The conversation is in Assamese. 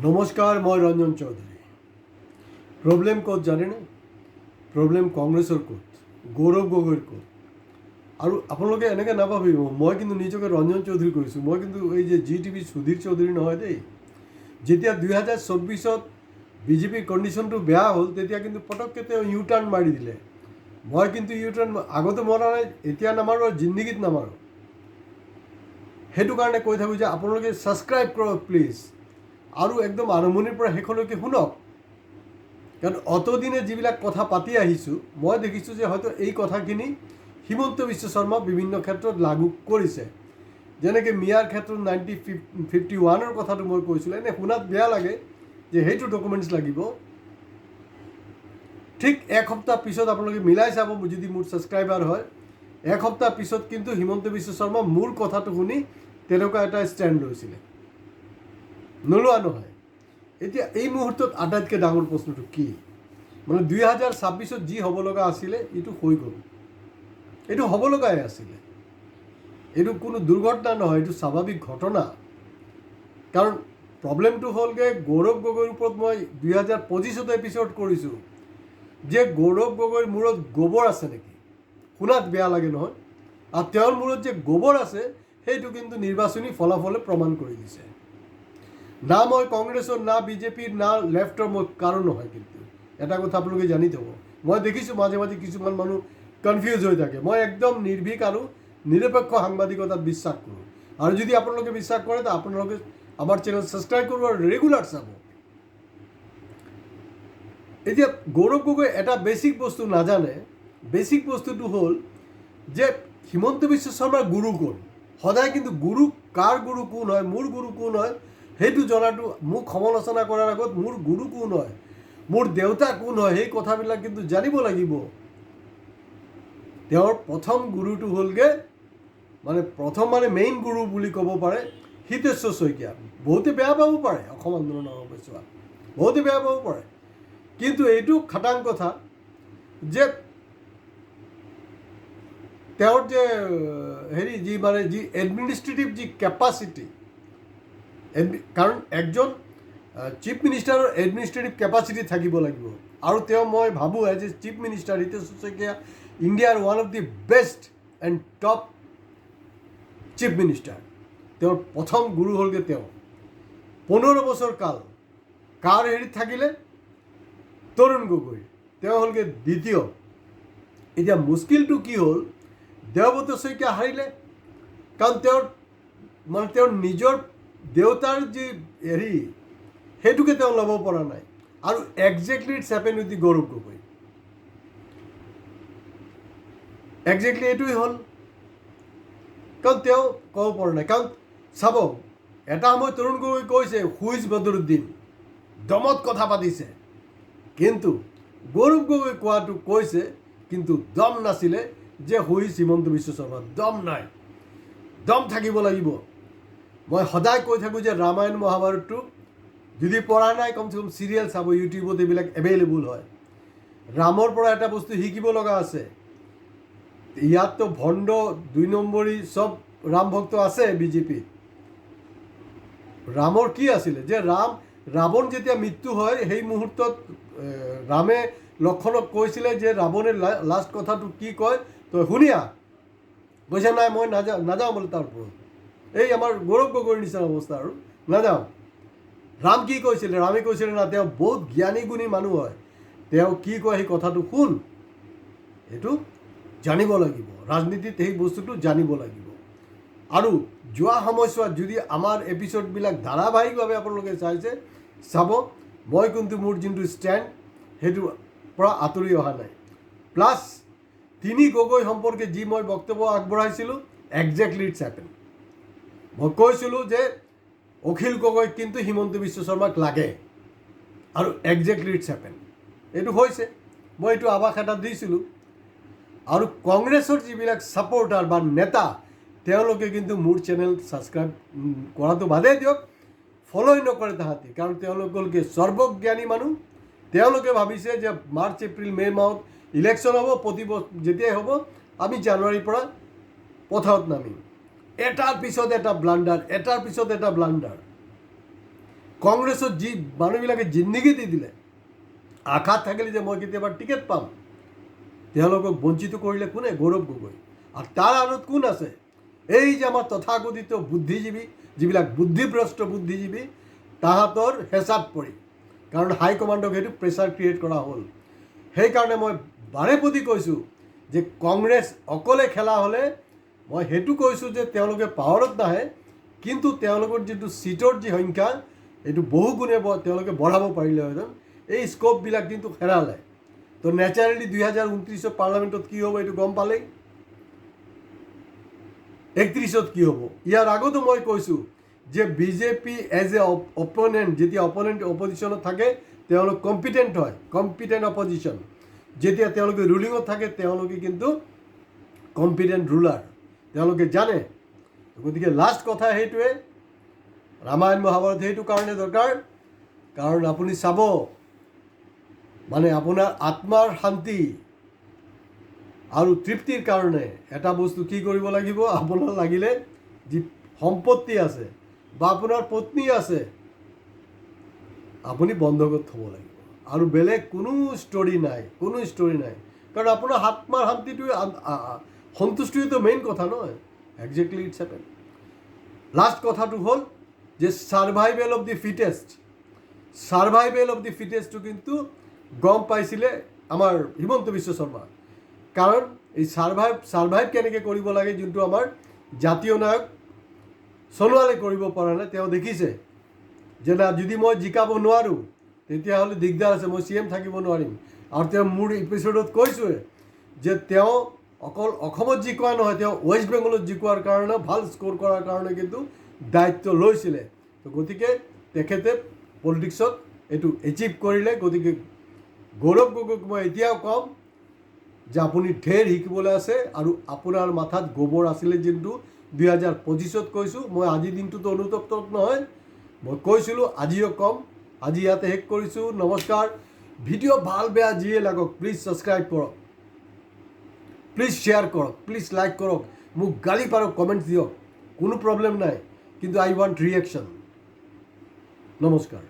নমস্কাৰ, মই ৰঞ্জন চৌধুৰী। প্ৰব্লেম ক'ত জানেনে? প্ৰব্লেম কংগ্ৰেছৰ ক'ত, গৌৰৱ গগৈৰ ক'ত। আৰু আপোনালোকে এনেকৈ নাভাবিব মই কিন্তু নিজকে ৰঞ্জন চৌধুৰী কৈছোঁ। মই কিন্তু এই যে GTV সুধীৰ চৌধুৰী নহয় দেই। যেতিয়া 2024 বিজেপিৰ কণ্ডিশ্যনটো বেয়া হ'ল, তেতিয়া কিন্তু পটককৈ তেওঁ ইউ টাৰ্ণ মাৰি দিলে। মই কিন্তু ইউ টাৰ্ণ আগতে মৰা নাই, এতিয়া নামাৰোঁ আৰু জিন্দগীত নামাৰোঁ। সেইটো কাৰণে কৈ থাকোঁ যে আপোনালোকে ছাবস্ক্ৰাইব কৰক প্লিজ, আৰু একদম আৰম্ভণিৰ পৰা শেষলৈকে শুনক। কাৰণ অতদিনে যিবিলাক কথা পাতি আহিছোঁ, মই দেখিছোঁ যে হয়তো এই কথাখিনি হিমন্ত বিশ্ব শৰ্মা বিভিন্ন ক্ষেত্ৰত লাগু কৰিছে। যেনেকৈ মিয়াৰ ক্ষেত্ৰত 1951 কথাটো মই কৈছিলোঁ, এনেই শুনাত বেয়া লাগে যে সেইটো ডকুমেণ্টছ লাগিব। ঠিক এসপ্তাহ পিছত আপোনালোকে মিলাই চাব, যদি মোৰ ছাবস্ক্ৰাইবাৰ হয়। এসপ্তাহ পিছত কিন্তু হিমন্ত বিশ্ব শৰ্মা মোৰ কথাটো শুনি তেনেকুৱা এটা ষ্টেণ্ড লৈছিলে, নোলোৱা নহয়। এতিয়া এই মুহূৰ্তত আটাইতকৈ ডাঙৰ প্ৰশ্নটো কি, মানে 2026 যি হ'ব লগা আছিলে এইটো হৈ গ'ল। এইটো হ'ব লগাই আছিলে, এইটো কোনো দুৰ্ঘটনা নহয়, এইটো স্বাভাৱিক ঘটনা। কাৰণ প্ৰব্লেমটো হ'লগৈ গৌৰৱ গগৈৰ ওপৰত মই 2025 এপিছ'ড কৰিছোঁ যে গৌৰৱ গগৈৰ মূৰত গোবৰ আছে নেকি। শুনাত বেয়া লাগে নহয়, আৰু তেওঁৰ মূৰত যে গোবৰ আছে সেইটো কিন্তু নিৰ্বাচনী ফলাফলে প্ৰমাণ কৰি দিছে। না মই কংগ্ৰেছৰ, না বিজেপিৰ, না লেফ্টৰ মই কাৰো নহয়। কিন্তু এটা কথা আপোনালোকে জানি থ'ব, মই দেখিছোঁ মাজে মাজে কিছুমান মানুহ কনফিউজ হৈ থাকে। মই একদম নিৰ্ভীক আৰু নিৰপেক্ষ সাংবাদিকতাত বিশ্বাস কৰোঁ। আৰু যদি আপোনালোকে বিশ্বাস কৰে তো আপোনালোকে আমাৰ চেনেল ছাবস্ক্ৰাইব কৰিব আৰু ৰেগুলাৰ চাব। এতিয়া গৌৰৱ গগৈ এটা বেছিক বস্তু নাজানে। বেছিক বস্তুটো হ'ল যে হিমন্ত বিশ্ব শৰ্মাৰ গুৰু কোন। সদায় কিন্তু গুৰু, কাৰ গুৰু কোন হয়, মোৰ গুৰু কোন হয় সেইটো জনাটো, মোক সমালোচনা কৰাৰ আগত মোৰ গুৰু কোন হয়, মোৰ দেউতা কোন হয়, সেই কথাবিলাক কিন্তু জানিব লাগিব। তেওঁৰ প্ৰথম গুৰুটো হ'লগৈ, মানে মেইন গুৰু বুলি ক'ব পাৰে হিতেশ্বৰ শইকীয়া। বহুতে বেয়া পাব পাৰে, অসম আন্দোলনৰ সময়ছোৱাত বহুতে বেয়া পাব পাৰে, কিন্তু এইটো খাটাং কথা যে তেওঁৰ যে যি এডমিনিষ্ট্ৰেটিভ যি কেপাচিটি, কাৰণ একজন চিফ মিনিষ্টাৰৰ এডমিনিষ্ট্ৰেটিভ কেপাচিটি থাকিব লাগিব। আৰু তেওঁ, মই ভাবোঁ as a chief minister Hiteswar Saikia ইণ্ডিয়াৰ one of the best and top chief minister. তেওঁৰ প্ৰথম গুৰু হ'লগৈ তেওঁ। 15 বছৰ কাল কাৰ হেৰিত থাকিলে, তৰুণ গগৈ। তেওঁ হ'লগৈ দ্বিতীয়। এতিয়া মুস্কিলটো কি হ'ল, দেৱব্ৰত শইকীয়া হাৰিলে, কাৰণ তেওঁৰ নিজৰ দেউতাৰ যি হেৰি সেইটোকে তেওঁ ল'ব পৰা নাই। আৰু exactly it's happen with the Gaurav Gogoi. Exactly এইটোৱেই হ'ল, কাৰণ তেওঁ ক'ব পৰা নাই। কাৰণ চাব, এটা সময় তৰুণ গগৈ কৈছে হুইজ বদৰুদ্দিন, দমত কথা পাতিছে, কিন্তু গৌৰৱ গগৈ কোৱাটো কৈছে কিন্তু দম নাছিলে যে হুইজ হিমন্ত বিশ্ব শৰ্মা। দম নাই, দম থাকিব লাগিব। মই সদায় কৈ থাকোঁ যে ৰামায়ণ মহাভাৰতটো যদি পঢ়া নাই, কমচে কম চিৰিয়েল চাব, ইউটিউবত এইবিলাক এভেইলেবল হয়। ৰামৰ পৰা এটা বস্তু শিকিব লগা আছে। ইয়াততো ভণ্ড 2 নম্বৰী চব ৰাম ভক্ত আছে বিজেপিত। ৰামৰ কি আছিলে যে ৰাৱণ যেতিয়া মৃত্যু হয়, সেই মুহূৰ্তত ৰামে লক্ষ্মণক কৈছিলে যে ৰাৱণে লাষ্ট কথাটো কি কয় তই শুনিয়া, কৈছে নাই মই নাযাওঁ বোলে তাৰ ওপৰত। এই আমাৰ গৌৰৱ গগৈৰ নিচিনা অৱস্থা, আৰু নাযাওঁ। ৰাম কি কৈছিলে, ৰামে কৈছিলে না তেওঁ বহুত জ্ঞানী গুণী মানুহ হয়, তেওঁ কি কয় সেই কথাটো শুন। এইটো জানিব লাগিব, ৰাজনীতিত সেই বস্তুটো জানিব লাগিব। আৰু যোৱা সময়ছোৱাত যদি আমাৰ এপিছ'ডবিলাক ধাৰাবাহিকভাৱে আপোনালোকে চাইছে, চাব মই কিন্তু মোৰ যোনটো ষ্টেণ্ড সেইটোৰ পৰা আঁতৰি অহা নাই। প্লাছ 3 গগৈ সম্পৰ্কে যি মই বক্তব্য আগবঢ়াইছিলোঁ, একজেক্টলি ইটছ হেপেন। মই কৈছিলোঁ যে অখিল গগৈক কিন্তু হিমন্ত বিশ্ব শৰ্মাক লাগে, আৰু একজেক্টলি ইটছ হেপেন। এইটো হৈছে, মই এইটো আভাস এটা দিছিলোঁ। আৰু কংগ্ৰেছৰ যিবিলাক ছাপৰ্টাৰ বা নেতা, তেওঁলোকে কিন্তু মোৰ চেনেল ছাবস্ক্ৰাইব কৰাটো বাদেই দিয়ক, ফ'ল'ই নকৰে তাহাঁতি। কাৰণ তেওঁলোক হ'লগৈ সৰ্বজ্ঞানী মানুহ। তেওঁলোকে ভাবিছে যে মাৰ্চ, এপ্ৰিল, মে' মাহত ইলেকশ্যন হ'ব, যেতিয়াই হ'ব আমি জানুৱাৰীৰ পৰা পথাৰত নামিম। এটাৰ পিছত এটা ব্লাণ্ডাৰ, এটাৰ পিছত এটা ব্লাণ্ডাৰ। কংগ্ৰেছৰ যি মানুহবিলাকে জিন্দগী দি দিলে, আশা থাকিলে যে মই কেতিয়াবা টিকেট পাম, তেওঁলোকক বঞ্চিত কৰিলে কোনে? গৌৰৱ গগৈ। আৰু তাৰ আঁৰত কোন আছে? এই যে আমাৰ তথাকথিত বুদ্ধিজীৱী, যিবিলাক বুদ্ধিভ্ৰষ্ট বুদ্ধিজীৱী, তাহাঁতৰ হেঁচাত পৰি, কাৰণ হাইকমাণ্ডক সেইটো প্ৰেছাৰ ক্ৰিয়েট কৰা হ'ল। সেইকাৰণে মই বাৰে প্ৰতি কৈছোঁ যে কংগ্ৰেছ অকলে খেলা হ'লে মই সেইটো কৈছোঁ যে তেওঁলোকে পাৱাৰত নাহে, কিন্তু তেওঁলোকৰ যিটো ছিটৰ যি সংখ্যা এইটো বহু গুণে তেওঁলোকে বঢ়াব পাৰিলেহেঁতেন। এই স্ক'পবিলাক কিন্তু হেৰালে। তো নেচাৰেলি 2029 পাৰ্লামেণ্টত কি হ'ব এইটো গম পালেই। 31ত কি হ'ব? ইয়াৰ আগতো মই কৈছোঁ যে বিজেপি এজ এ অপনেণ্ট, যেতিয়া অপজিশ্যনত থাকে তেওঁলোক কম্পিটেণ্ট হয়, কম্পিটেণ্ট অপজিশ্যন। যেতিয়া তেওঁলোকে ৰুলিঙত থাকে তেওঁলোকে কিন্তু কম্পিটেণ্ট ৰুলাৰ, তেওঁলোকে জানে। গতিকে লাষ্ট কথা সেইটোৱে, ৰামায়ণ মহাভাৰত সেইটো কাৰণে দৰকাৰ, কাৰণ আপুনি চাব মানে আপোনাৰ আত্মাৰ শান্তি আৰু তৃপ্তিৰ কাৰণে এটা বস্তু কি কৰিব লাগিব? আপোনাৰ লাগিলে যি সম্পত্তি আছে বা আপোনাৰ পত্নী আছে আপুনি বন্ধকত থ'ব লাগিব, আৰু বেলেগ কোনো ষ্টৰি নাই, কোনো ষ্টৰি নাই। কাৰণ আপোনাৰ আত্মাৰ শান্তিটোৱে সন্তুষ্টিটো মেইন কথা নহয়। Exactly it's happen. লাষ্ট কথাটো হ'ল যে survival of the fittest, survival of the ফিটেষ্টটো কিন্তু গম পাইছিলে আমাৰ হিমন্ত বিশ্ব শৰ্মা। কাৰণ এই ছাৰ্ভাইভ কেনেকৈ কৰিব লাগে, যোনটো আমাৰ জাতীয় নায়ক সোণোৱালে কৰিব পৰা নাই। তেওঁ দেখিছে যে না, যদি মই জিকাব নোৱাৰোঁ তেতিয়াহ'লে দিগদাৰ আছে, মই CM থাকিব নোৱাৰিম। আৰু তেওঁ মোৰ এপিছ'ডত কৈছোঁৱে যে তেওঁ অকল অসমত জিকোৱা নহয়, তেওঁ ৱেষ্ট বেংগলত জিকোৱাৰ কাৰণে, ভাল স্ক'ৰ কৰাৰ কাৰণে কিন্তু দায়িত্ব লৈছিলে। তো গতিকে তেখেতে পলিটিক্সত এইটো এচিভ কৰিলে। গতিকে গৌৰৱ গগৈক মই এতিয়াও ক'ম যে আপুনি ঢেৰ শিকিবলৈ আছে, আৰু আপোনাৰ মাথাত গোবৰ আছিলে যোনটো 2025ত কৈছোঁ। মই আজিৰ দিনটোতো অনুতপ্ত নহয়, মই কৈছিলোঁ, আজিও ক'ম। আজি ইয়াতে শেষ কৰিছোঁ। নমস্কাৰ। ভিডিঅ' ভাল বেয়া যিয়ে লাগক প্লিজ ছাবস্ক্ৰাইব কৰক, প্লিজ শ্বেয়াৰ কৰক, প্লিজ লাইক কৰক, মোক গালি পাৰক, কমেণ্টছ দিয়ক, কোনো প্ৰব্লেম নাই, কিন্তু আই ৱান্ট ৰিয়েকশ্যন। নমস্কাৰ।